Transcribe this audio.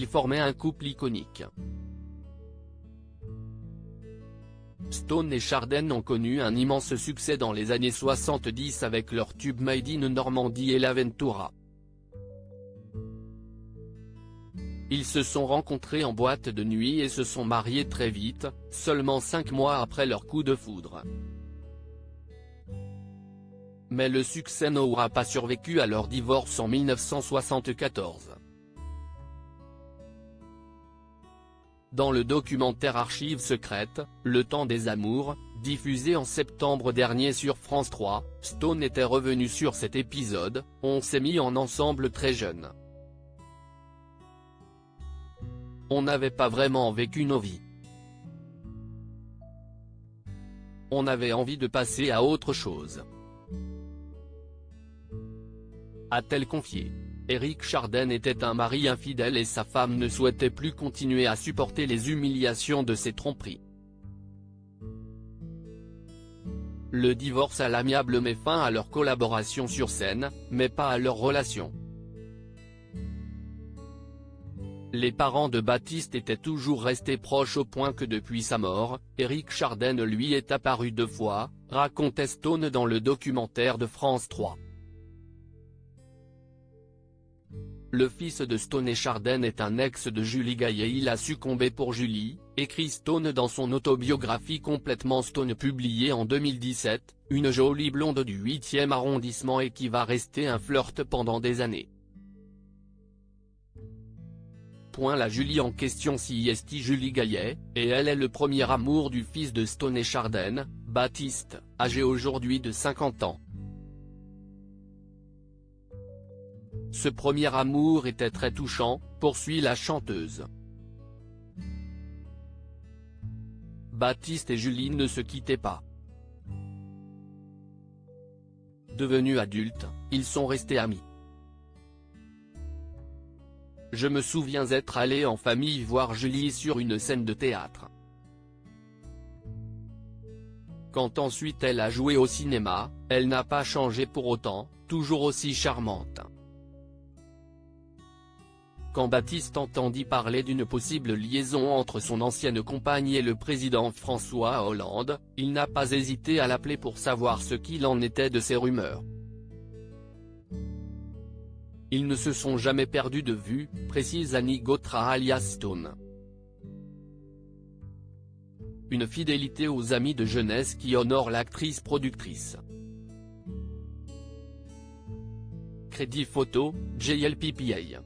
ils formaient un couple iconique. Stone et Chardin ont connu un immense succès dans les années 70 avec leur tube Made in Normandie et l'Aventura. Ils se sont rencontrés en boîte de nuit et se sont mariés très vite, seulement 5 mois après leur coup de foudre. Mais le succès n'aura pas survécu à leur divorce en 1974. Dans le documentaire Archives secrètes, Le temps des amours, diffusé en septembre dernier sur France 3, Stone était revenu sur cet épisode. On s'est mis en ensemble très jeune. On n'avait pas vraiment vécu nos vies. On avait envie de passer à autre chose. A-t-elle confié. Éric Chardin était un mari infidèle et sa femme ne souhaitait plus continuer à supporter les humiliations de ses tromperies. Le divorce à l'amiable met fin à leur collaboration sur scène, mais pas à leur relation. Les parents de Baptiste étaient toujours restés proches au point que depuis sa mort, Éric Chardin lui est apparu 2 fois, racontait Stone dans le documentaire de France 3. Le fils de Stone et Chardin est un ex de Julie Gaillet. Il a succombé pour Julie, écrit Stone dans son autobiographie Complètement Stone publiée en 2017, une jolie blonde du 8e arrondissement et qui va rester un flirt pendant des années. La Julie en question c'est Julie Gaillet, et elle est le premier amour du fils de Stone et Chardin, Baptiste, âgé aujourd'hui de 50 ans. Ce premier amour était très touchant, poursuit la chanteuse. Baptiste et Julie ne se quittaient pas. Devenus adultes, ils sont restés amis. Je me souviens être allé en famille voir Julie sur une scène de théâtre. Quand ensuite elle a joué au cinéma, elle n'a pas changé pour autant, toujours aussi charmante. Quand Baptiste entendit parler d'une possible liaison entre son ancienne compagne et le président François Hollande, il n'a pas hésité à l'appeler pour savoir ce qu'il en était de ces rumeurs. Ils ne se sont jamais perdus de vue, précise Annie Gautra alias Stone. Une fidélité aux amis de jeunesse qui honore l'actrice productrice. Crédit photo, JLPPA.